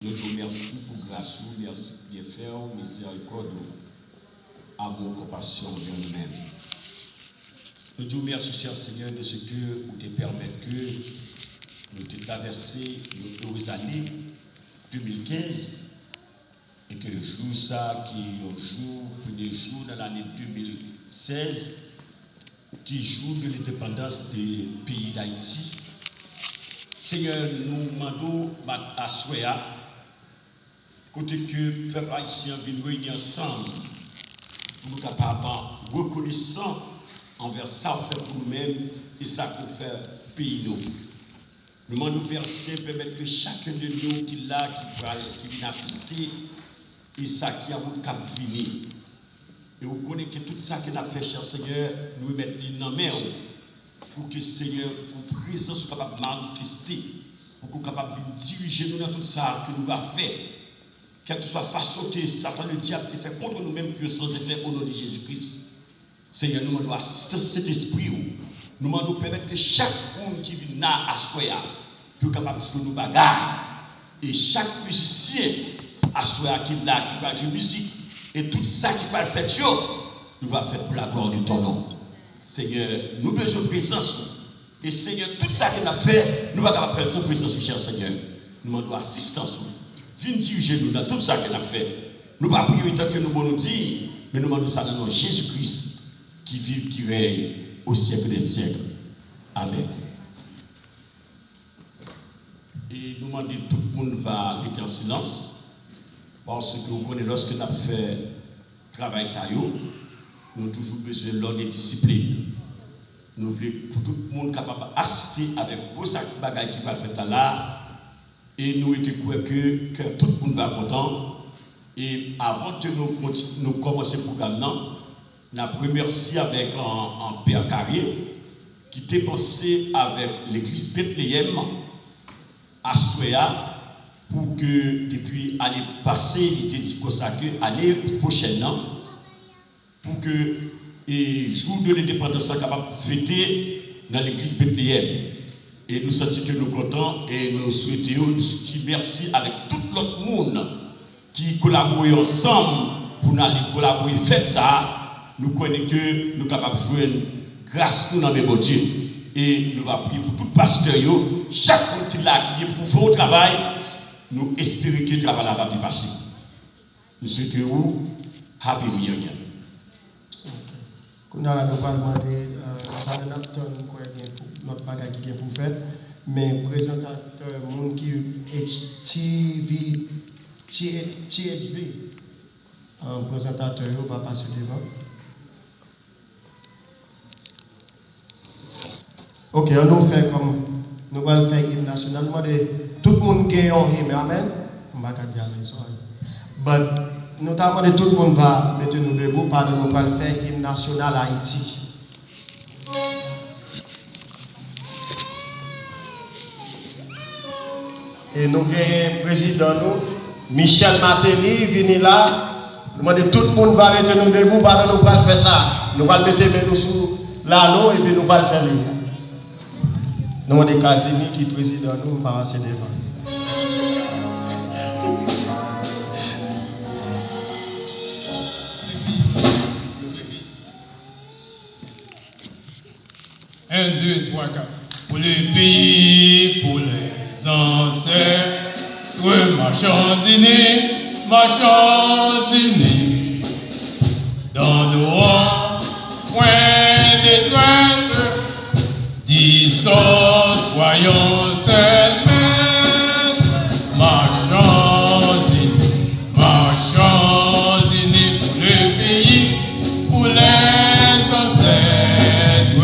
Nous te remercions pour grâce, merci pour bien faire, miséricorde, amour, compassion envers nous-mêmes. Nous te remercions, cher Seigneur, de ce que vous te permettez que nous te traverser nos heureuses années 2015 et que le jour ça, qui est un jour, premier jour dans l'année 2016, qui jour de l'indépendance du pays d'Haïti. Seigneur, nous demandons à Soya, côté que le peuple haïtien vienne réunir ensemble pour nous capables reconnaissant envers ça qu'on fait pour nous-mêmes et ça qu'on fait pays nous. Nous demandons Père Saint, permettre que chacun de nous qui est là, qui vient assister, et ça qui a votre cap venir. Et vous connaissez que tout ça que nous avons fait, cher Seigneur, nous mettons dans la main pour que Seigneur, pour présence soit capable de manifester, pour qu'on soit capable de diriger nous dans tout ça que nous avons fait. Quelle que soit la façon que Satan, le diable, te fait contre nous-mêmes, puis sans effet au nom de Jésus-Christ. Seigneur, nous demandons assister cet esprit. Nous demandons permettre que chaque monde qui vient à Soya soit capable de faire nos bagages. Et chaque musicien à Soya qui est là, qui va jouer musique, et tout ça qui va le faire, nous va faire pour la gloire de ton nom. Seigneur, nous avons besoin de présence. Et Seigneur, tout ça que nous avons fait, nous ne pouvons pas faire sans présence, cher Seigneur. Nous demandons assistance. Viens diriger nous dans tout ça que nous avons fait. Nous ne pouvons pas prier tant que nous nous dire, mais nous demandons ça dans le nom de Jésus-Christ, qui vit, qui règne au siècle des siècles. Amen. Et nous demandons que tout le monde va rester en silence, parce que vous connaissez, lorsque nous avons fait travail ça, nous avons toujours besoin de l'ordre et de discipline. Nous voulons que tout le monde soit capable d'assister avec vos bagages qui va faire là. Et nous étions que tout le monde va content. Et avant que nous commencions le programme, nous avons remercié avec un Père Carré qui était pensé avec l'église Bethléem à Soya pour que depuis l'année passée, il était dit pour ça que l'année prochaine, pour que le jour de l'indépendance soit capable de fêter dans l'église Bethléem. Et nous sentons que nous sommes contents et nous souhaitons, nous disons merci avec tout l'autre monde qui collabore ensemble pour aller collaborer, faire ça. Nous connaissons que nous sommes capables de jouer grâce nous dans mes bon Dieu. Et nous allons prier pour tout pasteur, chaque monde qui est là, qui est pour faire au travail, nous espérons que le travail va bien passer. Nous souhaitons Happy New Year. Nous allons demander notre bagage qui est pour faire, mais présentateur, monde qui THV, présentateur, va passer devant. Ok, on nous fait comme nous allons faire hymne national. Tout le monde qui est en hymne, amen. On va dire amen. But notamment tout le monde va mettre nous debout, pardon, nous allons faire hymne national à Haïti. Et nous avons un président, Michel Matéli, venu là. Nous demandons tout le monde va mettre nous debout, pardon, nous allons faire ça. Nous allons mettre nous sous l'anneau et puis nous allons faire les. Nous avons Casimir qui est président, nous va passer devant. Un, deux, trois, quatre. Pour le pays, pour les ancêtres, marchons unis, dans nos rangs, point d'étreinte, disons, soyons seuls maîtres, marchons unis pour le pays, pour les ancêtres,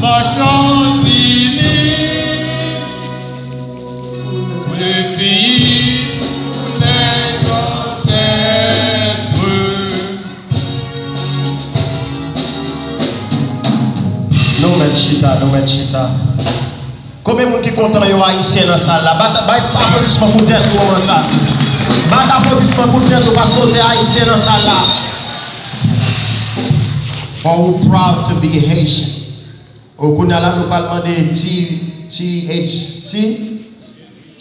marchons unis pour le pays, pour les ancêtres. Nous mettons chita. Combien de gens qui sont contents de haïtien dans la salle là? Bat applaudissement pour tel comment ça? Bat applaudissement pour tel parce que c'est haïtien dans la salle là. Are we proud to be Haitian? Au Kunala, nous parlons de THC.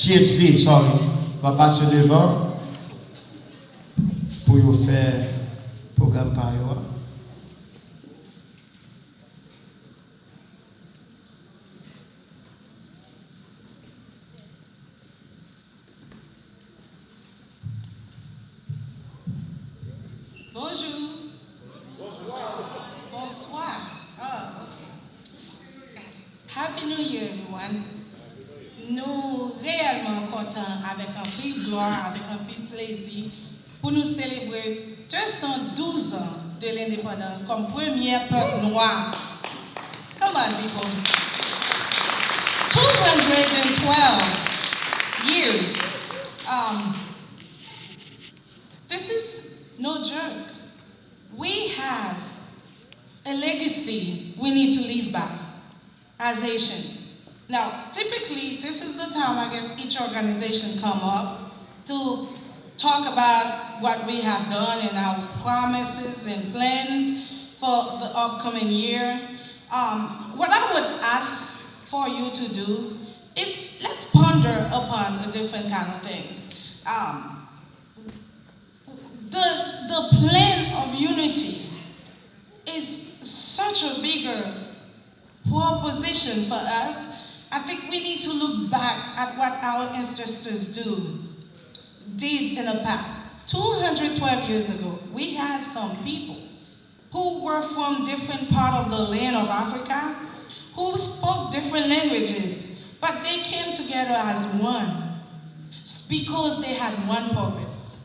THV, sorry, va passer devant pour vous faire programme par eux. Bonjour. Bonsoir. Oh, okay. Happy New Year, everyone. Nous réellement contents avec un peu de gloire, avec un peu de plaisir pour nous célébrer 212 ans de l'indépendance comme premier peuple noir. Come on, people. 212 years. This is no joke. We have a legacy we need to live by as Haitian. Now, typically, this is the time, I guess, each organization come up to talk about what we have done and our promises and plans for the upcoming year. What I would ask for you to do is let's ponder upon the different kind of things. The plan of unity is such a bigger proposition for us. I think we need to look back at what our ancestors did in the past. 212 years ago, we have some people who were from different part of the land of Africa, who spoke different languages, but they came together as one because they had one purpose.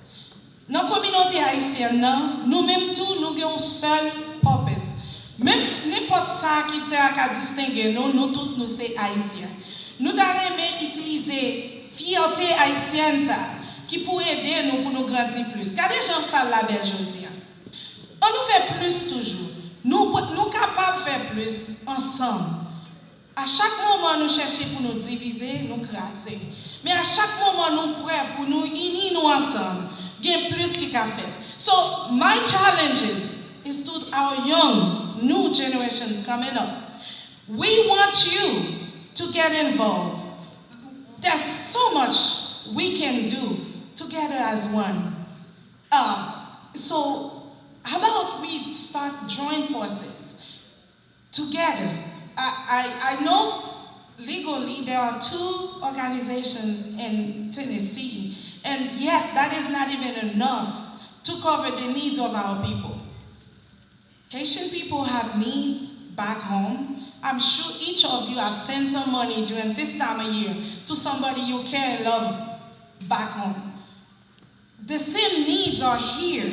Dans la communauté haïtienne, nous-mêmes tous, nous avons un seul purpose. Même n'importe ça qui t'a distingué, nous tous, nous sommes haïtiens. Nous devons utiliser fierté haïtienne ça, qui pourrait aider nous pour nous grandir plus. Regardez Jean-Fall la belle aujourd'hui. On nous fait plus toujours. Nous capables de faire plus ensemble. À chaque moment, nous cherchons pour nous diviser, nous craser. Mais à chaque moment, nous prêts pour nous unir nous ensemble. Get plus qui qu'a fait. So my challenge is to our young, new generations coming up. We want you to get involved. There's so much we can do together as one. So how about we start join forces together? I know legally there are 2 organizations in Tennessee, and yet that is not even enough to cover the needs of our people. Haitian people have needs back home. I'm sure each of you have sent some money during this time of year to somebody you care and love back home. The same needs are here,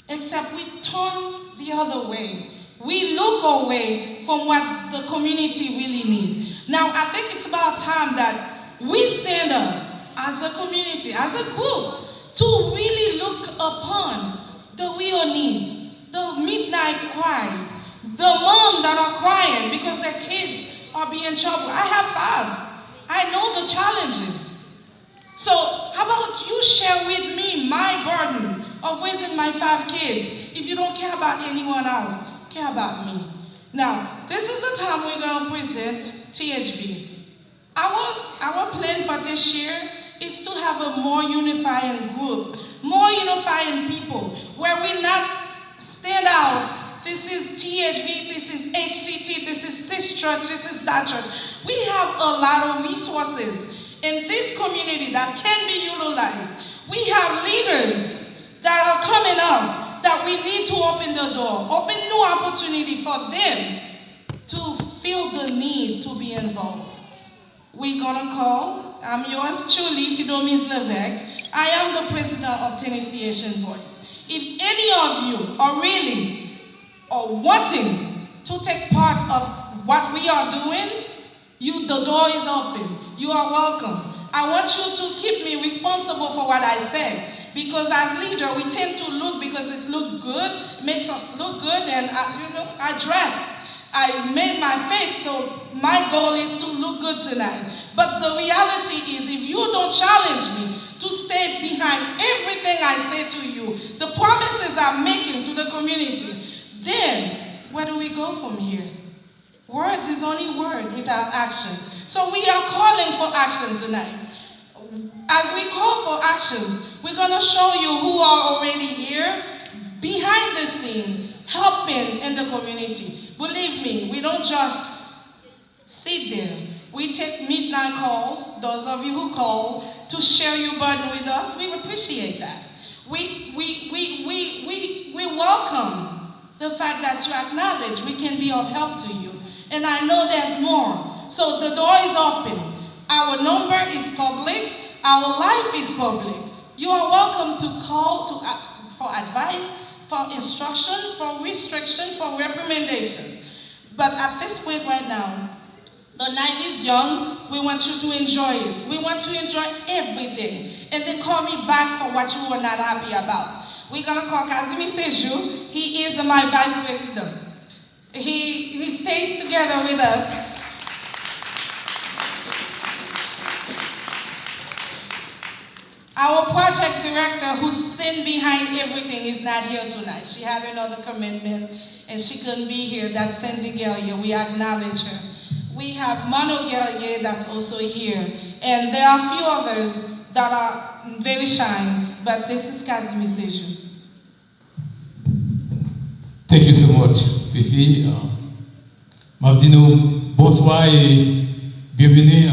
except we turn the other way. We look away from what the community really needs. Now, I think it's about time that we stand up as a community, as a group, to really look upon the real need, the midnight cry, the mom that are crying because their kids are being in trouble. I have 5. I know the challenges. So how about you share with me my burden of raising my 5 kids? If you don't care about anyone else, care about me. Now, this is the time we're going to present THV. Our plan for this year is to have a more unifying group, more unifying people, where we not stand out. This is THV, this is HCT, this is this church, this is that church. We have a lot of resources in this community that can be utilized. We have leaders that are coming up that we need to open the door, open new opportunity for them to feel the need to be involved. We're gonna call, I'm yours truly, Fidomis Levesque. I am the president of Tennessee Haitian Voice. If any of you are really or wanting to take part of what we are doing, the door is open. You are welcome. I want you to keep me responsible for what I said, because as leader, we tend to look because it looks good, makes us look good, and I dress. I made my face, so my goal is to look good tonight. But the reality is, if you don't challenge me to stay behind everything I say to you, the promises I'm making to the community, then where do we go from here? Words is only word without action. So we are calling for action tonight. as we call for actions, we're going to show you who are already here, behind the scene, helping in the community. Believe me, we don't just sit there. We take midnight calls, those of you who call, to share your burden with us. We appreciate that. We welcome the fact that you acknowledge we can be of help to you. And I know there's more. So the door is open. Our number is public. Our life is public. You are welcome to call for advice, for instruction, for restriction, for recommendation. But at this point right now, the night is young. We want you to enjoy it. We want to enjoy everything. And then call me back for what you were not happy about. We're going to call Kazimi Seju. He is my vice president. He stays together with us. Our project director, who stands behind everything, is not here tonight. She had another commitment and she couldn't be here. That's Cindy Guerrier. We acknowledge her. We have Mano Guerrier that's also here. And there are a few others that are very shy, but this is Kazimi Seju. Thank you so much, Fifi. Mabdino, bonsoir et bienvenue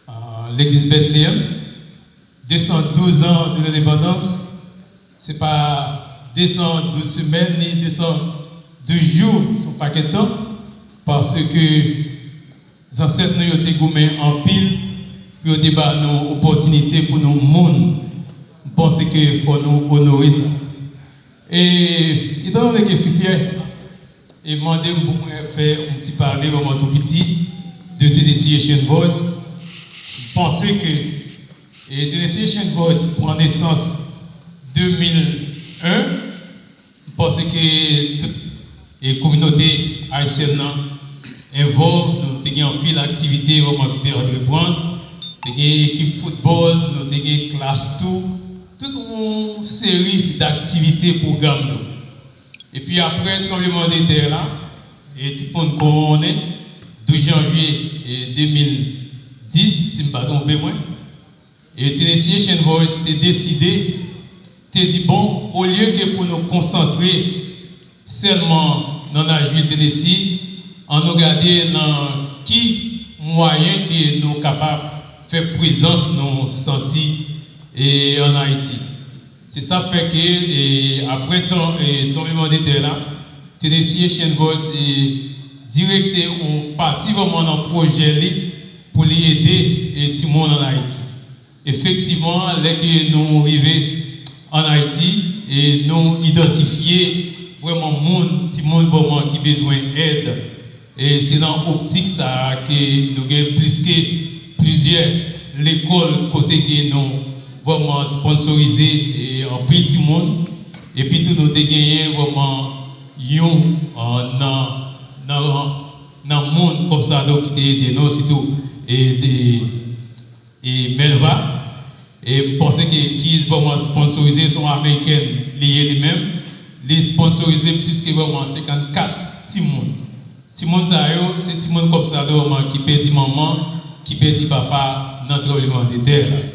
à l'église Bethléem. 212 ans de l'indépendance, ce n'est pas 212 semaines ni 212 jours, son paquet de temps, parce que les ancêtres nous ont été gommés en pile, puis ont débat nos opportunités pour nos mondes. Je pense qu'il faut nous honorer ça. Et étant donné que Fifi et demandé pour faire un petit parler vraiment tout petit de Tennessee Asian Voice, je pensais que Tennessee Asian Voice prend naissance en 2001, je pense que toute la communauté haïtienne involve, nous avons en pile d'activités vraiment qui étaient entreprendre, nous avons une équipe football, nous avons une classe toute une série d'activités programmes. Et puis après le tremblement de terre là, et tout le monde connaît, 12 janvier 2010, si je ne me trompe pas, et Tennessee Asian Voice a décidé, a dit bon, au lieu que pour nous concentrer seulement dans la juillet Tennessee, on nous regarder dans qui moyen que nous sommes capables de faire présence nous sentis et en Haïti. C'est ça fait que après le tremblement de terre là, Tennessee Asian Voice est directé on parti vraiment dans le projet pour les aider tout le monde en Haïti. Effectivement, dès que nous arrivons en Haïti et nous identifier vraiment tout le monde vraiment qui a besoin d'aide. Et c'est dans l'optique ça que nous avons plus que plusieurs écoles côté que nous vraiment sponsorisé en petit monde. Et puis tout nous avons gagné vraiment dans le monde comme ça donc qui était des noms surtout et Melva. Et je pense que qui est vraiment sponsorisé sont américains liés les-mêmes. Les sponsorisés plus que vraiment 54 Timon. Timon c'est Timon comme ça qui perd maman, qui perd papa dans le tremblement de terre.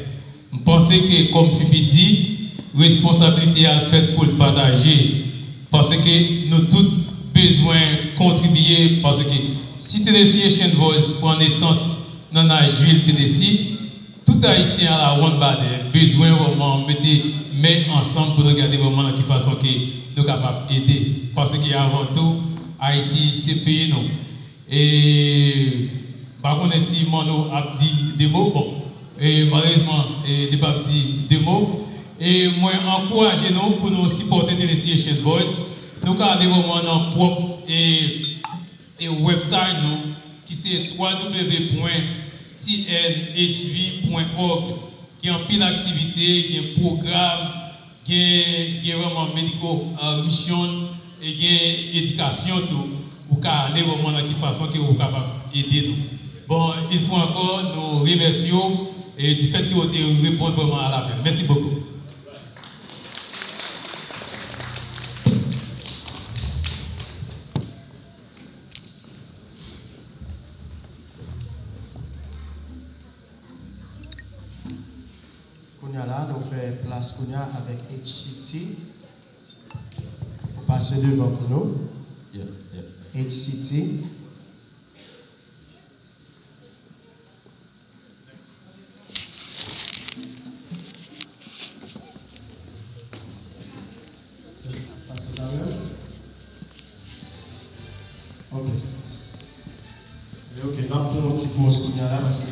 Je pense que comme Fifi dit, responsabilité à faire pour le partager. Parce que nous tous besoin de contribuer. Parce que si Tennessee Asian Voice prend naissance dans la ville Tennessee, tout haïtien à la one bad besoin vraiment mettre main ensemble pour regarder vraiment de quelle façon que nous sommes capables d'aider. Parce qu'avant tout, Haïti, c'est pays non. Et par contre, si Mano a dit des mots, bon, et malheureusement, il n'a pas dit des mots. Et moi, encourage nous pour nous supporter Tennessee Asian Voice. Nous allons vraiment dans notre propre website, nous, qui c'est www.tnhv.org, qui a un pile d'activités, qui a un programme, qui a vraiment médico mission et qui a éducation tout. Vous pouvez aller vraiment dans quelle façon que vous êtes capable d'aider nous. Bon, il faut encore nous remercier et du fait que vous avez répondu vraiment à l'appel. Merci beaucoup. Kounia là, nous faisons place Kounia avec HCT. Vous passez devant pour nous. HCT. Ok, on va prendre un petit pause Kounia là parce que